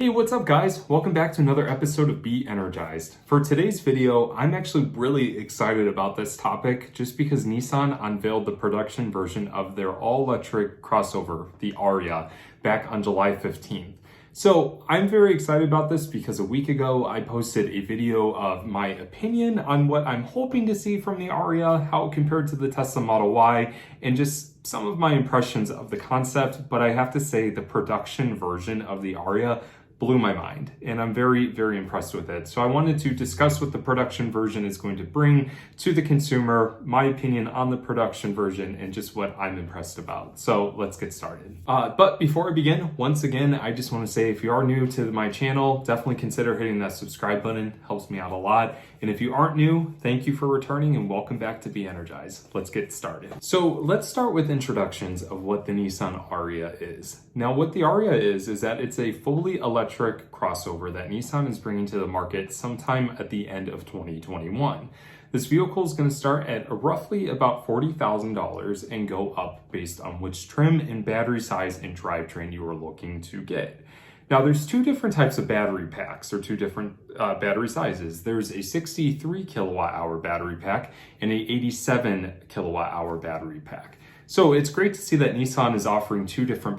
Hey, what's up guys? Welcome back to another episode of Be Energized. For today's video, I'm actually really excited about this topic just because Nissan unveiled the production version of their all-electric crossover, the Ariya, back on July 15th. So I'm very excited about this because a week ago I posted a video of my opinion on what I'm hoping to see from the Ariya, how it compared to the Tesla Model Y, and just some of my impressions of the concept. But I have to say the production version of the Ariya blew my mind, and I'm very, very impressed with it. So I wanted to discuss what the production version is going to bring to the consumer, my opinion on the production version, and just what I'm impressed about. So let's get started. But before I begin, once again, I just want to say if you are new to my channel, definitely consider hitting that subscribe button. Helps me out a lot. And if you aren't new, thank you for returning and welcome back to Be Energized. Let's get started. So let's start with introductions of what the Nissan Ariya is. Now, what the Ariya is that it's a fully electric crossover that Nissan is bringing to the market sometime at the end of 2021. This vehicle is going to start at roughly about $40,000 and go up based on which trim and battery size and drivetrain you are looking to get. Now, there's two different types of battery packs, or two different battery sizes. There's a 63 kilowatt hour battery pack and a 87 kilowatt hour battery pack. So it's great to see that Nissan is offering two different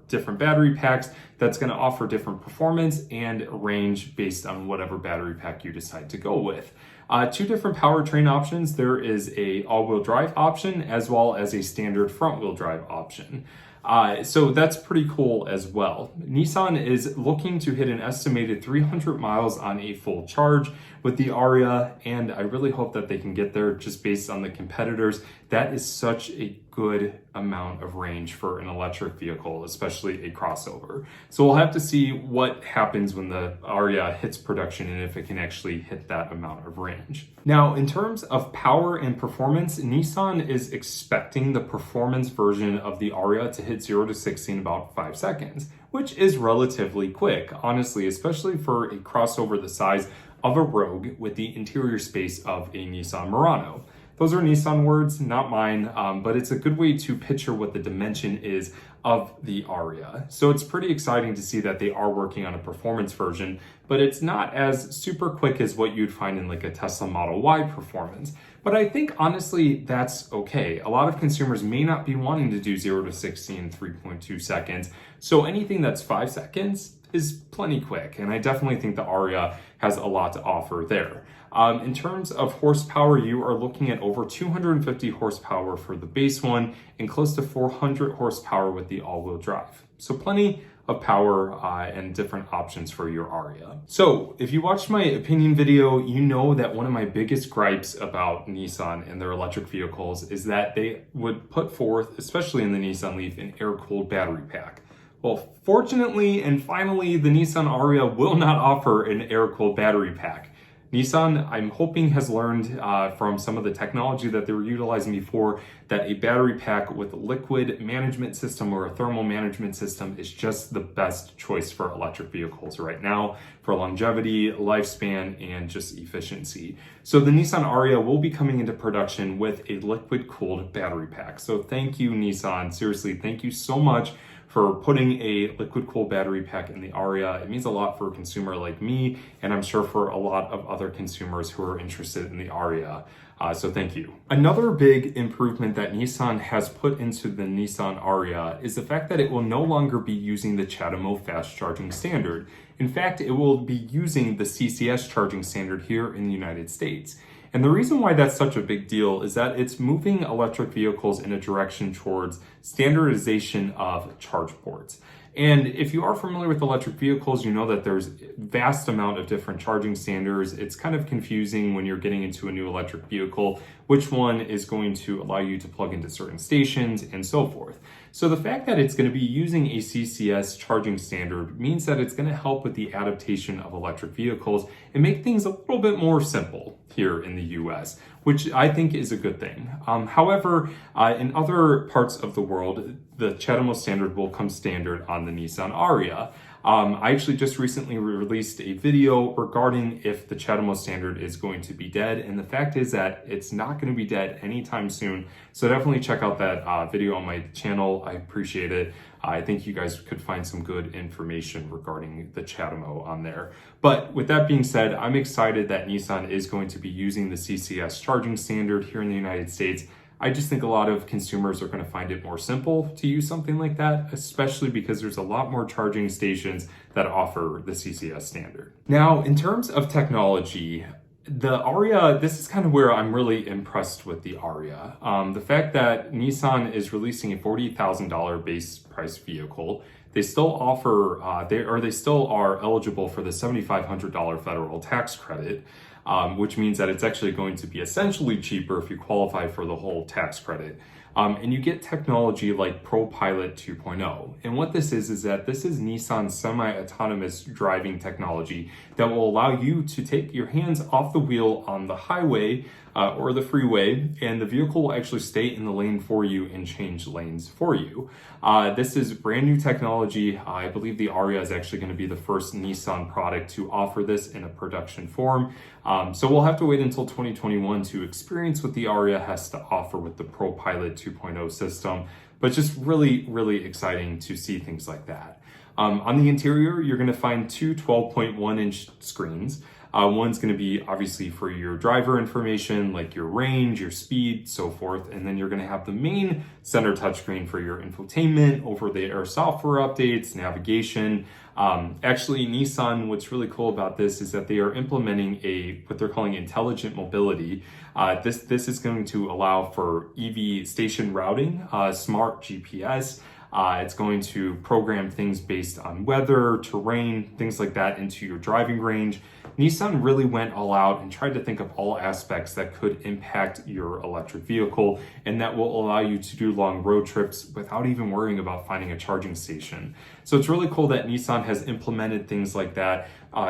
different battery packs that's going to offer different performance and range based on whatever battery pack you decide to go with. Two different powertrain options. There is a all-wheel drive option as well as a standard front-wheel drive option. So that's pretty cool as well. Nissan is looking to hit an estimated 300 miles on a full charge with the Ariya, and I really hope that they can get there just based on the competitors. That is such a good amount of range for an electric vehicle, especially a crossover. So we'll have to see what happens when the Ariya hits production and if it can actually hit that amount of range. Now, in terms of power and performance, Nissan is expecting the performance version of the Ariya to hit 0 to 60 in about 5 seconds, which is relatively quick, honestly, especially for a crossover the size of a Rogue with the interior space of a Nissan Murano. Those are Nissan words, not mine, but it's a good way to picture what the dimension is of the Ariya. So it's pretty exciting to see that they are working on a performance version, but it's not as super quick as what you'd find in like a Tesla Model Y performance. But I think honestly, that's okay. A lot of consumers may not be wanting to do 0 to 60 in 3.2 seconds. So anything that's 5 seconds is plenty quick. And I definitely think the Ariya has a lot to offer there. In terms of horsepower, you are looking at over 250 horsepower for the base one and close to 400 horsepower with the all-wheel drive. So plenty of power and different options for your Ariya. So if you watched my opinion video, you know that one of my biggest gripes about Nissan and their electric vehicles is that they would put forth, especially in the Nissan Leaf, an air-cooled battery pack. Well, fortunately and finally, the Nissan Ariya will not offer an air-cooled battery pack. Nissan, I'm hoping, has learned from some of the technology that they were utilizing before that a battery pack with a liquid management system or a thermal management system is just the best choice for electric vehicles right now for longevity, lifespan, and just efficiency. So the Nissan Ariya will be coming into production with a liquid-cooled battery pack. So thank you, Nissan. Seriously, thank you so much for putting a liquid-cooled battery pack in the Ariya. It means a lot for a consumer like me, and I'm sure for a lot of other consumers who are interested in the Ariya. So thank you. Another big improvement that Nissan has put into the Nissan Ariya is the fact that it will no longer be using the CHAdeMO fast charging standard. In fact, it will be using the CCS charging standard here in the United States. And the reason why that's such a big deal is that it's moving electric vehicles in a direction towards standardization of charge ports. And if you are familiar with electric vehicles, you know that there's a vast amount of different charging standards. It's kind of confusing when you're getting into a new electric vehicle, which one is going to allow you to plug into certain stations and so forth. So the fact that it's going to be using a CCS charging standard means that it's going to help with the adaptation of electric vehicles and make things a little bit more simple here in the US, which I think is a good thing. However, in other parts of the world, the CHAdeMO standard will come standard on the Nissan Ariya. I actually just recently released a video regarding if the CHAdeMO standard is going to be dead, and the fact is that it's not going to be dead anytime soon. So definitely check out that video on my channel. I appreciate it. I think you guys could find some good information regarding the CHAdeMO on there. But with that being said, I'm excited that Nissan is going to be using the CCS charging standard here in the United States. I just think a lot of consumers are going to find it more simple to use something like that, especially because there's a lot more charging stations that offer the CCS standard. Now, in terms of technology, the Ariya, this is kind of where I'm really impressed with the Ariya. The fact that Nissan is releasing a $40,000 base price vehicle, they still offer, they still are eligible for the $7,500 federal tax credit. Which means that it's actually going to be essentially cheaper if you qualify for the whole tax credit. And you get technology like ProPilot 2.0. And what this is that this is Nissan's semi-autonomous driving technology that will allow you to take your hands off the wheel on the highway or the freeway, and the vehicle will actually stay in the lane for you and change lanes for you. This is brand new technology. I believe the Ariya is actually going to be the first Nissan product to offer this in a production form. So we'll have to wait until 2021 to experience what the Ariya has to offer with the ProPilot 2.0 system, but just really, really exciting to see things like that. On the interior, you're going to find two 12.1-inch screens. One's going to be obviously for your driver information, like your range, your speed, so forth. And then you're going to have the main center touchscreen for your infotainment, over-the-air software updates, navigation. Actually, Nissan, what's really cool about this is that they are implementing what they're calling intelligent mobility. This is going to allow for EV station routing, smart GPS. It's going to program things based on weather, terrain, things like that into your driving range. Nissan really went all out and tried to think of all aspects that could impact your electric vehicle, and that will allow you to do long road trips without even worrying about finding a charging station. So it's really cool that Nissan has implemented things like that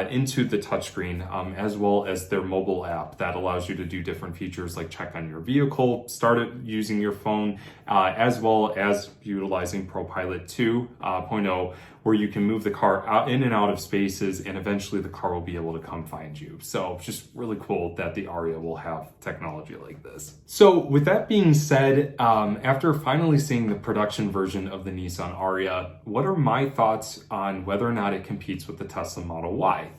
into the touchscreen, as well as their mobile app that allows you to do different features like check on your vehicle, start it using your phone, as well as utilizing ProPilot 2.0, where you can move the car out in and out of spaces, and eventually the car will be able to come find you. So just really cool that the Ariya will have technology like this. So with that being said, after finally seeing the production version of the Nissan Ariya, what are my thoughts on whether or not it competes with the Tesla Model Y?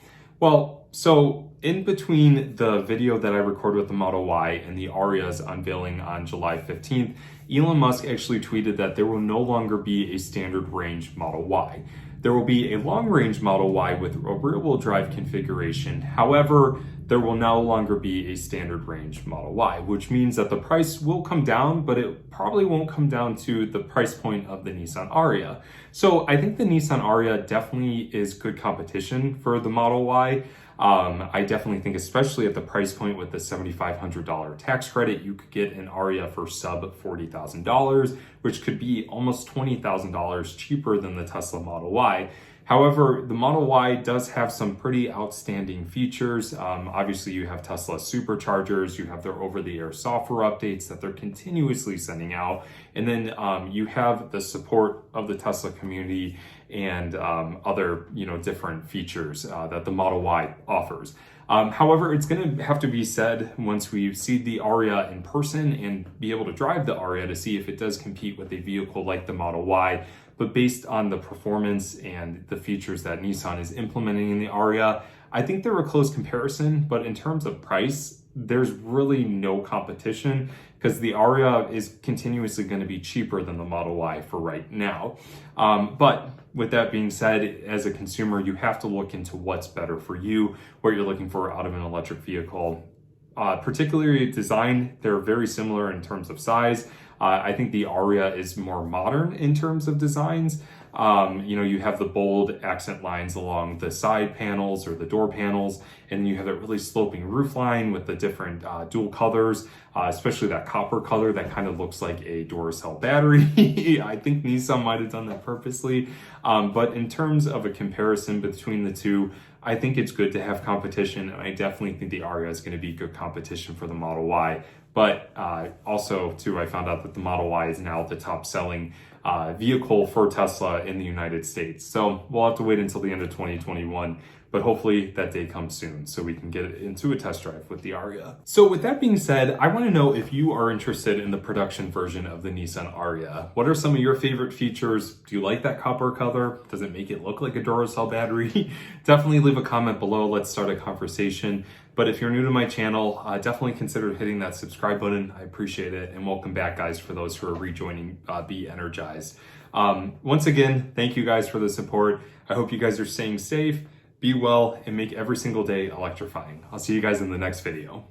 Well, so in between the video that I recorded with the Model Y and the Ariya's unveiling on July 15th, Elon Musk actually tweeted that there will no longer be a standard range Model Y. There will be a long range Model Y with a rear-wheel drive configuration. However, there will no longer be a standard range Model Y, which means that the price will come down, but it probably won't come down to the price point of the Nissan Ariya. So I think the Nissan Ariya definitely is good competition for the Model Y. I definitely think, especially at the price point with the $7,500 tax credit, you could get an Ariya for sub $40,000, which could be almost $20,000 cheaper than the Tesla Model Y. However, the Model Y does have some pretty outstanding features. Obviously, you have Tesla superchargers, you have their over-the-air software updates that they're continuously sending out, and then you have the support of the Tesla community and other different features that the Model Y offers. However, it's going to have to be said once we see the Ariya in person and be able to drive the Ariya to see if it does compete with a vehicle like the Model Y. But based on the performance and the features that Nissan is implementing in the Ariya, I think they're a close comparison. But in terms of price, there's really no competition because the Ariya is continuously going to be cheaper than the Model Y for right now. But with that being said, as a consumer, you have to look into what's better for you, what you're looking for out of an electric vehicle. Particularly design, they're very similar in terms of size. I think the Ariya is more modern in terms of designs. You have the bold accent lines along the side panels or the door panels, and you have that really sloping roof line with the different dual colors, especially that copper color that kind of looks like a Duracell battery. I think Nissan might have done that purposely. But in terms of a comparison between the two, I think it's good to have competition, and I definitely think the Ariya is going to be good competition for the Model Y. But also, too, I found out that the Model Y is now the top selling vehicle for Tesla in the United States. So we'll have to wait until the end of 2021. But hopefully that day comes soon so we can get it into a test drive with the Ariya. So with that being said, I want to know if you are interested in the production version of the Nissan Ariya. What are some of your favorite features? Do you like that copper color? Does it make it look like a Duracell battery? Definitely leave a comment below. Let's start a conversation. But if you're new to my channel, definitely consider hitting that subscribe button. I appreciate it. And welcome back, guys, for those who are rejoining Be Energized. Once again, thank you guys for the support. I hope you guys are staying safe. Be well and make every single day electrifying. I'll see you guys in the next video.